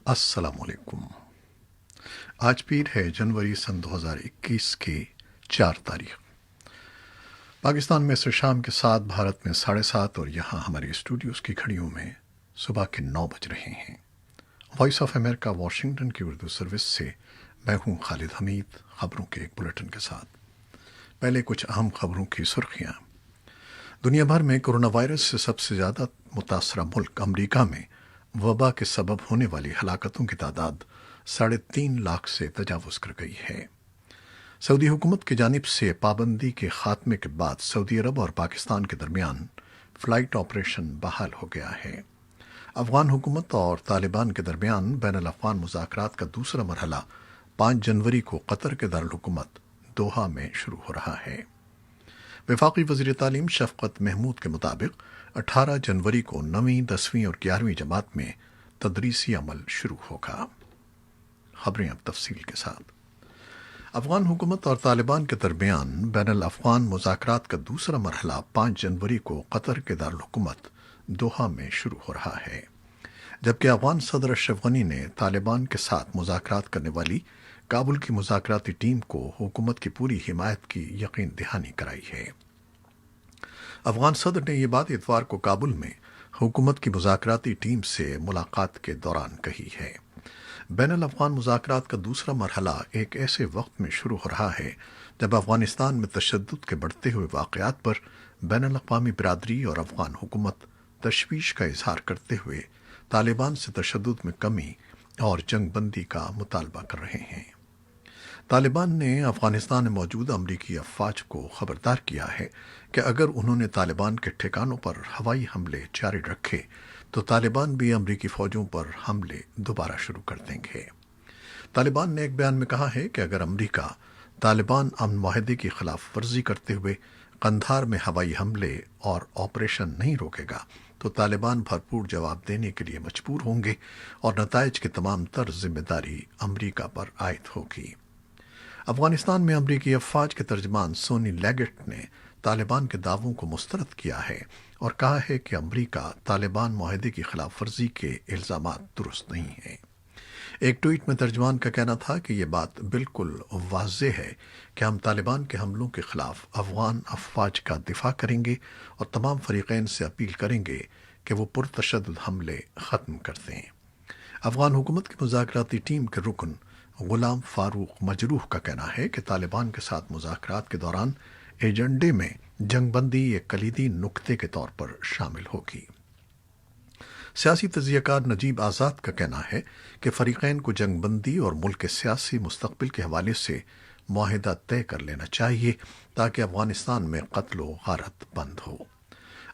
अस्सलाम वालेकुम। आज पीर है जनवरी सन 2021 की 4 तारीख। पाकिस्तान में से शाम के 7, भारत में 7:30 और यहाँ हमारे स्टूडियोज़ की घड़ियों में सुबह के 9 बज रहे हैं। वॉइस ऑफ अमेरिका वाशिंगटन की उर्दू सर्विस से मैं हूँ खालिद हमीद, खबरों के एक बुलेटिन के साथ। पहले कुछ अहम खबरों की सुर्खियाँ। दुनिया भर में कोरोना वायरस से सबसे ज़्यादा मुतासरा मुल्क अमरीका में वबा के सबब होने वाली हलाकतों की तादाद 3.5 लाख से तजावुज़ कर गई है। सऊदी हुकूमत की जानिब से पाबंदी के खात्मे के बाद सऊदी अरब और पाकिस्तान के दरमियान फ़्लाइट ऑपरेशन बहाल हो गया है। अफगान हुकूमत और तालिबान के दरमियान बैनुल अक़वामी मुज़ाकरात का दूसरा मरहला 5 जनवरी को कतर के दारुल हुकूमत दोहा में शुरू हो रहा है। वफाकी वज़ीर तालीम शफ़क़त महमूद के मुताबिक 18 जनवरी को 9वीं, 10वीं और 11वीं जमात में तदरीसी अमल शुरू होगा। खबरें अब तफसील के साथ। अफगान हुकूमत और तालिबान के दरमियान बैनुल अक़वामी मुज़ाकरात का दूसरा मरहला 5 जनवरी को कतर के दारुल हुकूमत दोहा में शुरू हो रहा है, जबकि अफगान सदर अशरफ गनी ने तालिबान के साथ मुज़ाकरात करने वाली काबुल की मुज़ाकराती टीम को हुकूमत की पूरी हिमायत की यकीन दहानी कराई है। अफगान सदर ने यह बात इतवार को काबुल में हुकूमत की मुज़ाकराती टीम से मुलाकात के दौरान कही है। बैनुल अफ़गानी मुज़ाकरात का दूसरा मरहला एक ऐसे वक्त में शुरू हो रहा है जब अफ़गानिस्तान में तशद्दुद के बढ़ते हुए वाक़यात पर बैनुल अक़वामी बिरादरी और अफ़गान हुकूमत तशवीश का इजहार करते हुए तालिबान से तशद्दुद में कमी और जंगबंदी का मुतालबा कर रहे हैं। तालिबान ने अफ़गानिस्तान में मौजूद अमरीकी अफ़वाज को ख़बरदार किया है कि अगर उन्होंने तालिबान के ठिकानों पर हवाई हमले जारी रखे तो तालिबान भी अमरीकी फ़ौजों पर हमले दोबारा शुरू कर देंगे। तालिबान ने एक बयान में कहा है कि अगर अमरीका तालिबान अमन माहदे की खिलाफ वर्जी करते हुए कंधार में हवाई हमले और ऑपरेशन नहीं रोकेगा तो तालिबान भरपूर जवाब देने के लिए मजबूर होंगे और नताइज की तमाम तर जिम्मेदारी अमरीका पर आयद होगी। अफगानिस्तान में अमरीकी अफवाज के तर्जमान सोनी लेगेट ने तालिबान के दावों को मुस्तरद किया है और कहा है कि अमरीका तालिबान माहदे की खिलाफ वर्जी के इल्ज़ामात दुरुस्त नहीं हैं। एक ट्वीट में तर्जमान का कहना था कि यह बात बिल्कुल वाज़ेह है कि हम तालिबान के हमलों के खिलाफ अफगान अफवाज का दिफा करेंगे और तमाम फरीक़ैन से अपील करेंगे कि वो पुरतशद्दुद हमले ख़त्म कर दें। अफगान हुकूमत की मुज़ाकराती टीम के रुकन गुलाम फारूक मजरूह का कहना है कि तालिबान के साथ मुज़ाकरात के दौरान एजेंडे में जंगबंदी एक कलीदी नुक्ते के तौर पर शामिल होगी। सियासी तजियाकार नजीब आज़ाद का कहना है कि फरीक़ैन को जंगबंदी और मुल्क के सियासी मुस्तक़बिल के हवाले से मुआहिदा तय कर लेना चाहिए ताकि अफ़गानिस्तान में क़त्ल व गारत बंद हो।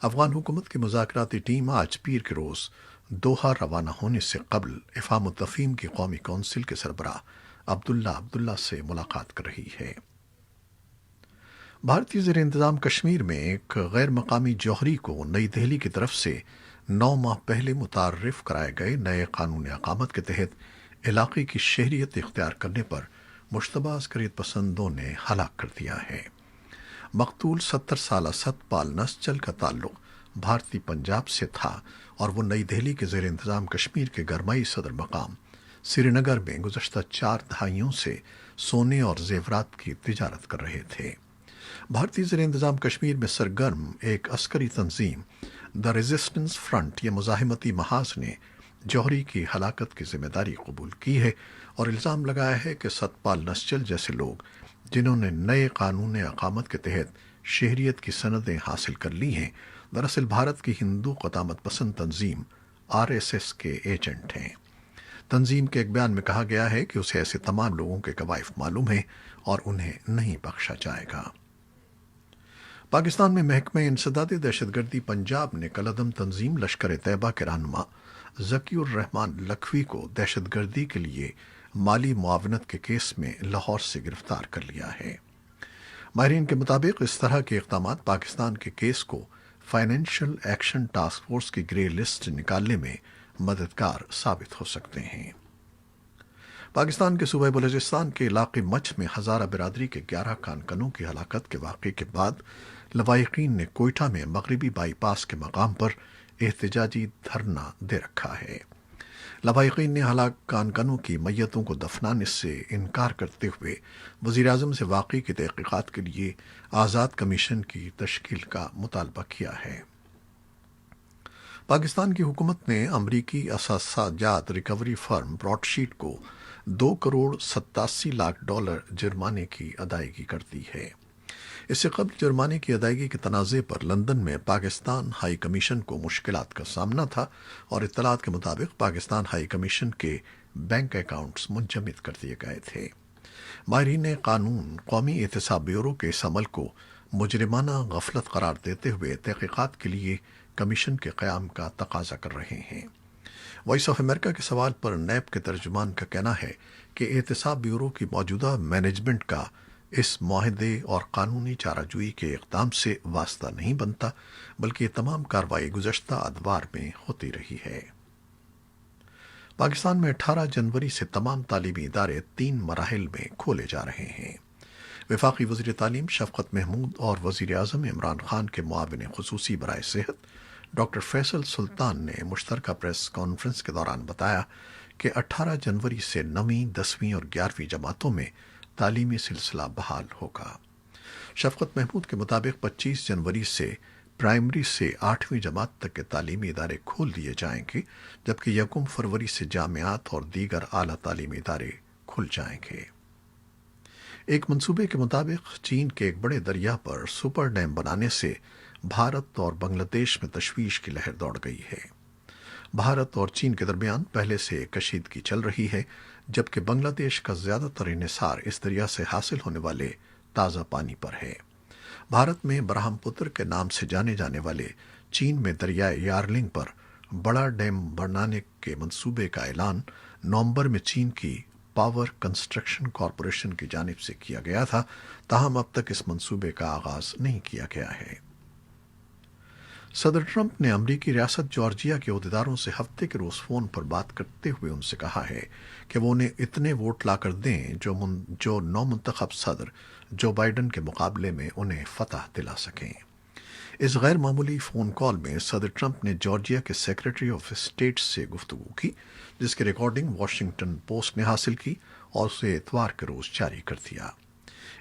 अफ़गान हुकूमत की मुज़ाकराती टीम आज पीर के रोज़ दोहा रवाना होने से कबल इफ़ाम तफ़हीम की कौमी कौंसिल के सरबराह अब्दुल्ला से मुलाकात कर रही है। भारतीय ज़ेर इंतज़ाम कश्मीर में एक गैर मकामी जौहरी को नई दिल्ली की तरफ से 9 माह पहले मुतार्रिफ कराए गए नए कानून अक़ामत के तहत इलाक़े की शहरियत इख्तियार करने पर मुश्तबा अस्करियत पसंदों ने हलाक कर दिया है। मकतूल 70 साला सतपाल नस्चल का ताल्लुक भारतीय पंजाब से था और वो नई दिल्ली के ज़ेर इंतज़ाम कश्मीर के गरमाई सदर मकाम श्रीनगर में गुज़श्ता 4 दहाइयों से सोने और जेवरात की तिजारत कर रहे थे। भारतीय ज़ेर इंतज़ाम कश्मीर में सरगर्म एक अस्करी तंजीम द रेजिस्टेंस फ्रंट या मुज़ाहिमती महाज ने जौहरी की हलाकत की जिम्मेदारी कबूल की है और इल्ज़ाम लगाया है कि सतपाल नस्चल जैसे लोग जिन्होंने नए कानून अक़ामत के तहत शहरियत की सनदें हासिल कर ली हैं, दरअसल भारत की हिंदू क़दामत पसंद तंजीम RSS के एजेंट हैं। तंजीम के एक बयान में कहा गया है कि उसे ऐसे तमाम लोगों के कवायफ मालूम हैं और उन्हें नहीं बख्शा जाएगा। पाकिस्तान में महकमे इंसदाद दहशतगर्दी पंजाब ने कलअदम तंजीम लश्कर तैयबा के रहनुमा ज़कीउर रहमान लखवी को दहशतगर्दी के लिए माली मुआवनत के केस में लाहौर से गिरफ्तार कर लिया है। माहिरीन के मुताबिक इस तरह के इक़दाम पाकिस्तान के केस को फाइनेंशियल एक्शन टास्क फोर्स की ग्रे लिस्ट निकालने में मददगार साबित हो सकते हैं। पाकिस्तान के सूबे बलूचिस्तान के इलाके मच में हज़ारा बिरादरी के 11 खानकनों की हलाकत के वाक़े के बाद लवाहिकीन ने कोयटा में मगरबी बाईपास के मकाम पर एहतजाजी धरना दे रखा है। लवाहिकीन ने हलाक कानकनों की मैयतों को दफनाने से इनकार करते हुए वज़ीर आज़म से वाक़ई की तहक़ीक़ात के लिए आज़ाद कमीशन की तश्कील का मुतालबा किया है। पाकिस्तान की हुकूमत ने अमरीकी असासाजात रिकवरी फर्म ब्रॉडशीट को $2 करोड़ 87 लाख जुर्माने की अदायगी कर दी है। इससे कबल जुर्माने की अदायगी के तनाज़े पर लंदन में पाकिस्तान हाई कमीशन को मुश्किलात का सामना था और इत्तलात के मुताबिक पाकिस्तान हाई कमीशन के बैंक अकाउंट्स मुंजमद कर दिए गए थे। माहिरीन कानून कौमी एहतसाब ब्यूरो के इस अमल को मुजरिमाना गफलत करार देते हुए तहक़ीक़ात के लिए कमीशन के क़याम का तकाजा कर रहे हैं। वॉइस ऑफ अमेरिका के सवाल पर नैब के तर्जुमान का कहना है कि एहतसाब ब्यूरो की मौजूदा मैनेजमेंट का इस मुआहदे और कानूनी चाराजोई के इक़दाम से वास्ता नहीं बनता, बल्कि ये तमाम कार्रवाई गुज़श्ता अदवार में होती रही है। पाकिस्तान में 18 जनवरी से तमाम तालीमी इदारे 3 मराहिल में खोले जा रहे हैं। वफाकी वज़ीर तालीम शफ़क़त महमूद और वज़ीर आज़म इमरान खान के मुआविन ख़ुसूसी बराए सेहत डॉक्टर फैसल सुल्तान ने मुश्तरका प्रेस कॉन्फ्रेंस के दौरान बताया कि 18 जनवरी से 9वीं, 10वीं और 11वीं जमातों में तालीमी सिलसिला बहाल होगा। शफ़क़त महमूद के मुताबिक 25 जनवरी से प्राइमरी से 8वीं जमात तक के तालीमी इदारे खोल दिए जाएंगे, जबकि 1 फरवरी से जामियात और दीगर आला तालीमी इदारे खुल जाएंगे। एक मंसूबे के मुताबिक चीन के एक बड़े दरिया पर सुपर डैम बनाने से भारत और बांग्लादेश में तशवीश की लहर दौड़ गई है। भारत और चीन के दरमियान पहले से कशीदगी चल रही है, जबकि बांग्लादेश का ज़्यादातर इन्हिसार इस दरिया से हासिल होने वाले ताज़ा पानी पर है। भारत में ब्रह्मपुत्र के नाम से जाने जाने वाले चीन में दरियाए यार्लिंग पर बड़ा डैम बनाने के मंसूबे का ऐलान नवंबर में चीन की पावर कंस्ट्रक्शन कॉरपोरेशन की जानिब से किया गया था, ताहम अब तक इस मंसूबे का आगाज नहीं किया गया है। सदर ट्रंप ने अमरीकी रियासत जॉर्जिया के अहदेदारों से हफ्ते के रोज़ फ़ोन पर बात करते हुए उनसे कहा है कि वो उन्हें इतने वोट लाकर दें जो नौमुंतखब सदर जो बाइडन के मुकाबले में उन्हें फतह दिला सकें। इस गैर मामूली फ़ोन कॉल में सदर ट्रंप ने जॉर्जिया के सेक्रेटरी ऑफ स्टेट से गुफ्तगू की, जिसकी रिकॉर्डिंग वॉशिंगटन पोस्ट ने हासिल की और उसे इतवार के रोज़ जारी कर दिया।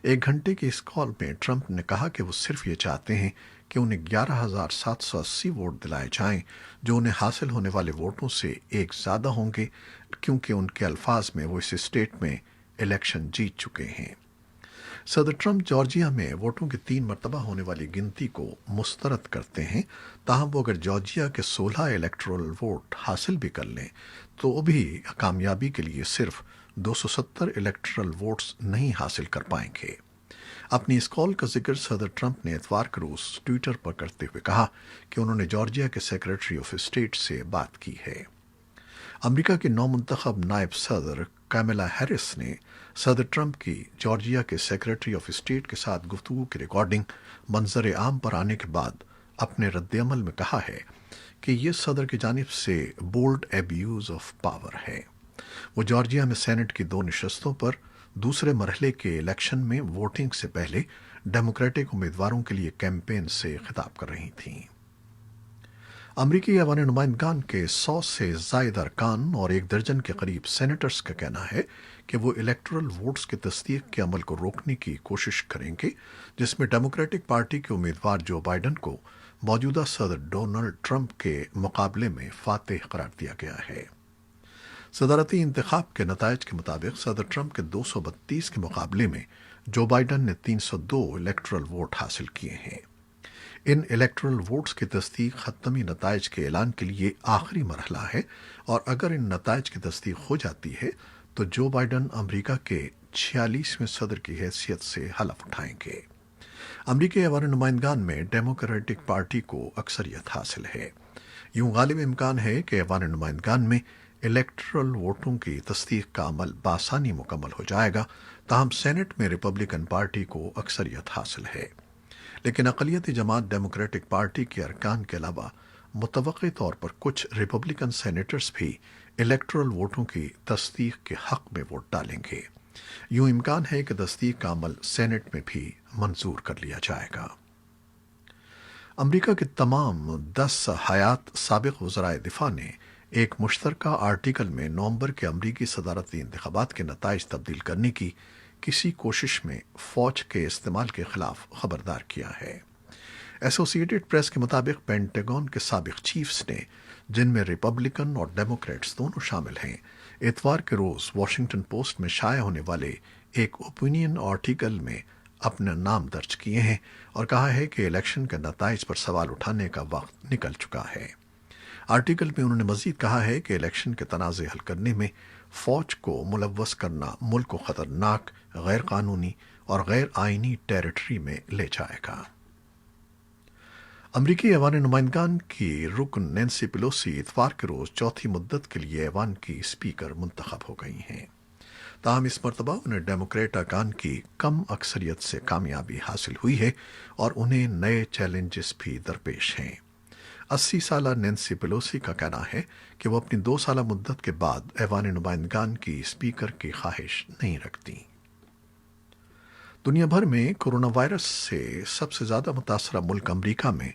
1 घंटे के इस कॉल में ट्रंप ने कहा कि वो सिर्फ ये चाहते हैं कि उन्हें 11,780 वोट दिलाए जाएं, जो उन्हें हासिल होने वाले वोटों से एक ज़्यादा होंगे, क्योंकि उनके अल्फाज में वो इस स्टेट में इलेक्शन जीत चुके हैं। सदर ट्रंप जॉर्जिया में वोटों की 3 मरतबा होने वाली गिनती को मुस्तरद करते हैं, ताहम वो अगर जॉर्जिया के 16 इलेक्टोरल वोट हासिल भी कर लें तो भी कामयाबी के लिए सिर्फ 270 इलेक्टोरल वोट्स नहीं हासिल कर पाएंगे। अपनी इस कॉल का जिक्र सदर ट्रंप ने इतवार के रोज़ ट्विटर पर करते हुए कहा कि उन्होंने जॉर्जिया के सेक्रेटरी ऑफ स्टेट से बात की है। अमेरिका के नौमुंतखब नायब सदर कैमला हैरिस ने सदर ट्रंप की जॉर्जिया के सेक्रेटरी ऑफ स्टेट के साथ गुफ्तगू की रिकॉर्डिंग मंजर आम पर आने के बाद अपने रद्दअमल में कहा है कि ये सदर की जानिब से बोल्ड एब्यूज़ ऑफ पावर है। वो जॉर्जिया में सेनेट की 2 नशस्तों पर दूसरे मरहले के इलेक्शन में वोटिंग से पहले डेमोक्रेटिक उम्मीदवारों के लिए कैंपेन से खिताब कर रही थीं। अमरीकी अवान नुमाइंदगान के 100 से ज़ायद अरकान और 1 दर्जन के करीब सेनेटर्स का कहना है कि वो इलेक्टोरल वोट्स की तस्दीक के अमल को रोकने की कोशिश करेंगे, जिसमें डेमोक्रेटिक पार्टी के उम्मीदवार जो बाइडन को मौजूदा सदर डोनाल्ड ट्रंप के मुकाबले में फातेह करार दिया गया है। सदारती इंतखाब के नतायज के मुताबिक सदर ट्रंप के 232 के मुकाबले में जो बाइडन ने 302 इलेक्टोरल वोट हासिल किए हैं। इन इलेक्टोरल वोट्स की तस्दीक खत्मी नतायज के ऐलान के लिए आखिरी मरहला है, और अगर इन नतायज की तस्दीक हो जाती है तो जो बाइडन अमरीका के 46वें सदर की हैसियत से हलफ उठाएंगे। अमरीकी अवान नुमाइंदगान में डेमोक्रेटिक पार्टी को अक्सरियत हासिल है। यूं गालिब इम्कान है कि अवान नुमाइंदगान में इलेक्टोरल वोटों की तस्दीक का अमल बासानी मुकम्मल हो जाएगा, ताहम सेनेट में रिपब्लिकन पार्टी को अक्सरियत हासिल है। लेकिन अक़लियती जमात डेमोक्रेटिक पार्टी के अरकान के अलावा मुतवक्की तौर पर कुछ रिपब्लिकन सेनेटर्स भी इलेक्टोरल वोटों की तस्दीक के हक़ में वोट डालेंगे। यूं इम्कान है कि तस्दीक का अमल सेनेट में भी मंजूर कर लिया जाएगा। अमरीका के तमाम 10 हयात साबिक़ वज़राए दिफ़ा ने ایک مشترکہ آرٹیکل میں نومبر کے امریکی صدارتی انتخابات کے نتائج تبدیل کرنے کی کسی کوشش میں فوج کے استعمال کے خلاف خبردار کیا ہے۔ ایسوسی ایٹڈ پریس کے مطابق پینٹاگون کے سابق چیفز نے، جن میں ریپبلکن اور ڈیموکریٹس دونوں شامل ہیں، اتوار کے روز واشنگٹن پوسٹ میں شائع ہونے والے ایک اوپینین آرٹیکل میں اپنا نام درج کیے ہیں اور کہا ہے کہ الیکشن کے نتائج پر سوال اٹھانے کا وقت نکل چکا ہے۔ آرٹیکل میں انہوں نے مزید کہا ہے کہ الیکشن کے تنازع حل کرنے میں فوج کو ملوث کرنا ملک کو خطرناک، غیر قانونی اور غیر آئینی ٹیریٹری میں لے جائے گا۔ امریکی ایوان نمائندگان کی رکن نینسی پیلوسی اتوار کے روز چوتھی مدت کے لیے ایوان کی اسپیکر منتخب ہو گئی ہیں۔ تاہم اس مرتبہ انہیں ڈیموکریٹ ارکان کی کم اکثریت سے کامیابی حاصل ہوئی ہے اور انہیں نئے چیلنجز بھی درپیش ہیں۔ 80 سالہ نینسی پیلوسی کا کہنا ہے کہ وہ اپنی 2 سالہ مدت کے بعد ایوان نمائندگان کی اسپیکر کی خواہش نہیں رکھتی۔ دنیا بھر میں کورونا وائرس سے سب سے زیادہ متاثرہ ملک امریکہ میں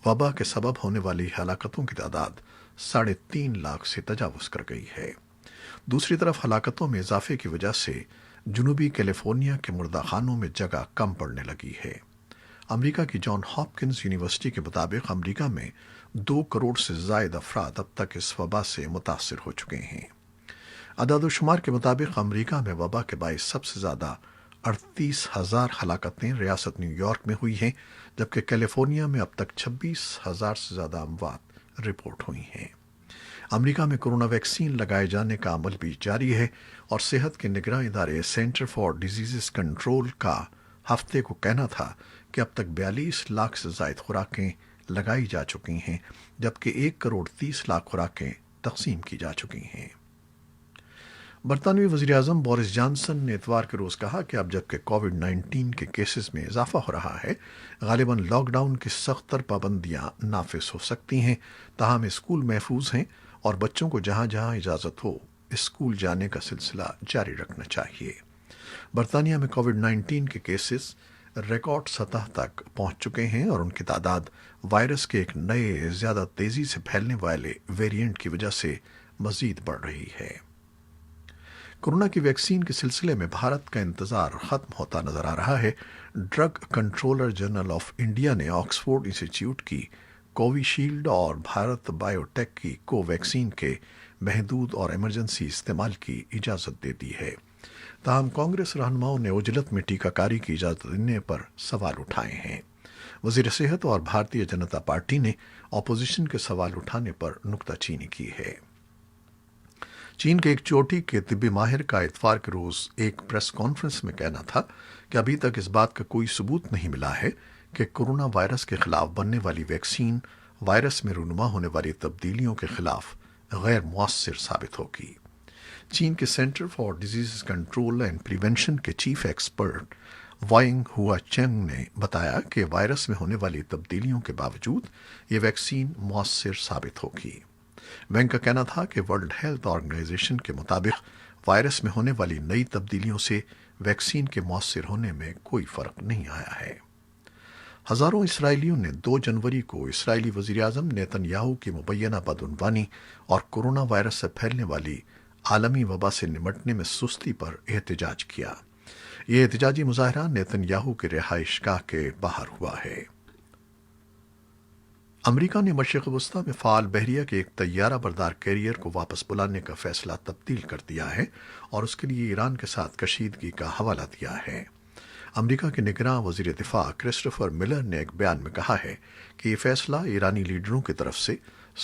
وبا کے سبب ہونے والی ہلاکتوں کی تعداد 3.5 لاکھ سے تجاوز کر گئی ہے۔ دوسری طرف ہلاکتوں میں اضافے کی وجہ سے جنوبی کیلیفورنیا کے مردہ خانوں میں جگہ کم پڑنے لگی ہے۔ امریکہ کی جان ہاپکنز یونیورسٹی کے مطابق امریکہ میں 2 کروڑ سے زائد افراد اب تک اس وبا سے متاثر ہو چکے ہیں۔ اعداد و شمار کے مطابق امریکہ میں وبا کے باعث سب سے زیادہ 38,000 ہلاکتیں ریاست نیو یارک میں ہوئی ہیں، جبکہ کیلیفورنیا میں اب تک 26,000 سے زیادہ اموات رپورٹ ہوئی ہیں۔ امریکہ میں کورونا ویکسین لگائے جانے کا عمل بھی جاری ہے اور صحت کے نگراں ادارے سینٹر فار ڈیزیز کنٹرول کا ہفتے کو کہنا تھا کہ اب تک 42 لاکھ سے زائد خوراکیں لگائی جا چکی ہیں، جبکہ 1 کروڑ 30 لاکھ خوراکیں تقسیم کی جا چکی ہیں۔ برطانوی وزیراعظم بورس جانسن نے اتوار کے روز کہا کہ اب جبکہ کووڈ-19 کے کیسز میں اضافہ ہو رہا ہے، غالباً لاک ڈاؤن کی سخت تر پابندیاں نافذ ہو سکتی ہیں، تاہم اسکول محفوظ ہیں اور بچوں کو جہاں جہاں اجازت ہو اسکول جانے کا سلسلہ جاری رکھنا چاہیے۔ برطانیہ میں کووڈ-19 کے کیسز ریکارڈ سطح تک پہنچ چکے ہیں اور ان کی تعداد وائرس کے ایک نئے زیادہ تیزی سے پھیلنے والے ویریئنٹ کی وجہ سے مزید بڑھ رہی ہے۔ کورونا کی ویکسین کے سلسلے میں بھارت کا انتظار ختم ہوتا نظر آ رہا ہے۔ Drug controller general of India نے آکسفورڈ انسٹی ٹیوٹ کی کووی شیلڈ اور بھارت بائیو ٹیک کی کو ویکسین کے محدود اور ایمرجنسی استعمال کی اجازت دے دی ہے۔ تاہم کانگریس رہنماؤں نے عجلت میں ٹیکہ کاری کی اجازت دینے پر سوال اٹھائے ہیں۔ وزیر صحت اور بھارتیہ جنتا پارٹی نے اپوزیشن کے سوال اٹھانے پر نکتہ چینی کی ہے۔ چین کے ایک چوٹی کے طبی ماہر کا اتوار کے روز ایک پریس کانفرنس میں کہنا تھا کہ ابھی تک اس بات کا کوئی ثبوت نہیں ملا ہے کہ کورونا وائرس کے خلاف بننے والی ویکسین وائرس میں رونما ہونے والی تبدیلیوں کے خلاف غیر مؤثر ثابت ہوگی۔ چین کے centre for disease control and prevention کے چیف ایکسپرٹ وائنگ ہوا چینگ نے بتایا کہ وائرس میں ہونے والی تبدیلیوں کے باوجود یہ ویکسین مؤثر ثابت ہوگی۔ وینگ کا کہنا تھا کہ ورلڈ ہیلتھ آرگنائزیشن کے مطابق وائرس میں ہونے والی نئی تبدیلیوں سے ویکسین کے مؤثر ہونے میں کوئی فرق نہیں آیا ہے۔ ہزاروں اسرائیلیوں نے 2 جنوری کو اسرائیلی وزیراعظم نیتن یاہو کی مبینہ بدعنوانی اور کورونا وائرس سے پھیلنے والی عالمی وبا سے نمٹنے میں سستی پر احتجاج کیا۔ یہ احتجاجی مظاہرہ نیتن یاہو کے رہائش گاہ کے باہر ہوا ہے۔ امریکہ نے مشرق وسطیٰ میں فعال بحریہ کے ایک طیارہ بردار کیریئر کو واپس بلانے کا فیصلہ تبدیل کر دیا ہے اور اس کے لیے ایران کے ساتھ کشیدگی کا حوالہ دیا ہے۔ امریکہ کے نگراں وزیر دفاع کرسٹوفر ملر نے ایک بیان میں کہا ہے کہ یہ فیصلہ ایرانی لیڈروں کی طرف سے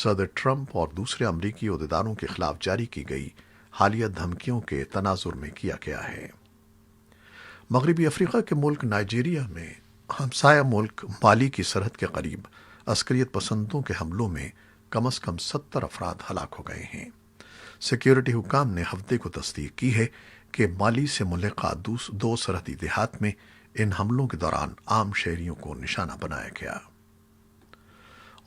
صدر ٹرمپ اور دوسرے امریکی عہدیداروں کے خلاف جاری کی گئی حالیہ دھمکیوں کے تناظر میں کیا گیا ہے۔ مغربی افریقہ کے ملک نائجیریا میں ہمسایہ ملک مالی کی سرحد کے قریب عسکریت پسندوں کے حملوں میں کم از کم 70 افراد ہلاک ہو گئے ہیں۔ سیکیورٹی حکام نے ہفتے کو تصدیق کی ہے کہ مالی سے ملحقہ 2 سرحدی دیہات میں ان حملوں کے دوران عام شہریوں کو نشانہ بنایا گیا۔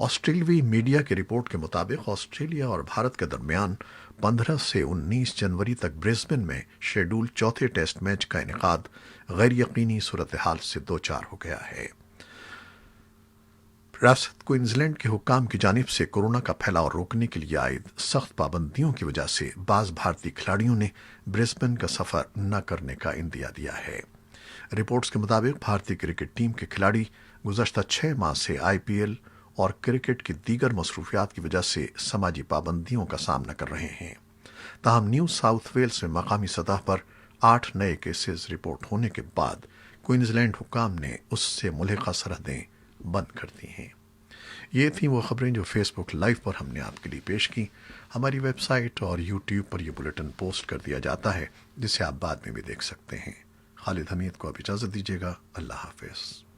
آسٹریلوی میڈیا کی رپورٹ کے مطابق آسٹریلیا اور بھارت کے درمیان 15 سے 19 جنوری تک برسبن میں شیڈول چوتھے ٹیسٹ میچ کا انعقاد غیر یقینی صورتحال سے دوچار ہو گیا ہے۔ ریاست کوئنزلینڈ کے حکام کی جانب سے کورونا کا پھیلاؤ روکنے کے لیے عائد سخت پابندیوں کی وجہ سے بعض بھارتی کھلاڑیوں نے برسبن کا سفر نہ کرنے کا عندیہ دیا ہے۔ رپورٹس کے مطابق بھارتی کرکٹ ٹیم کے کھلاڑی گزشتہ 6 ماہ سے آئی پی ایل اور کرکٹ کی دیگر مصروفیات کی وجہ سے سماجی پابندیوں کا سامنا کر رہے ہیں۔ تاہم نیو ساؤتھ ویلز میں مقامی سطح پر 8 نئے کیسز رپورٹ ہونے کے بعد کوئنزلینڈ حکام نے اس سے ملحقہ سرحدیں بند کر دی ہیں۔ یہ تھیں وہ خبریں جو فیس بک لائیو پر ہم نے آپ کے لیے پیش کی۔ ہماری ویب سائٹ اور یوٹیوب پر یہ بلیٹن پوسٹ کر دیا جاتا ہے، جسے آپ بعد میں بھی دیکھ سکتے ہیں۔ خالد حمید کو اب اجازت دیجیے گا۔ اللہ حافظ۔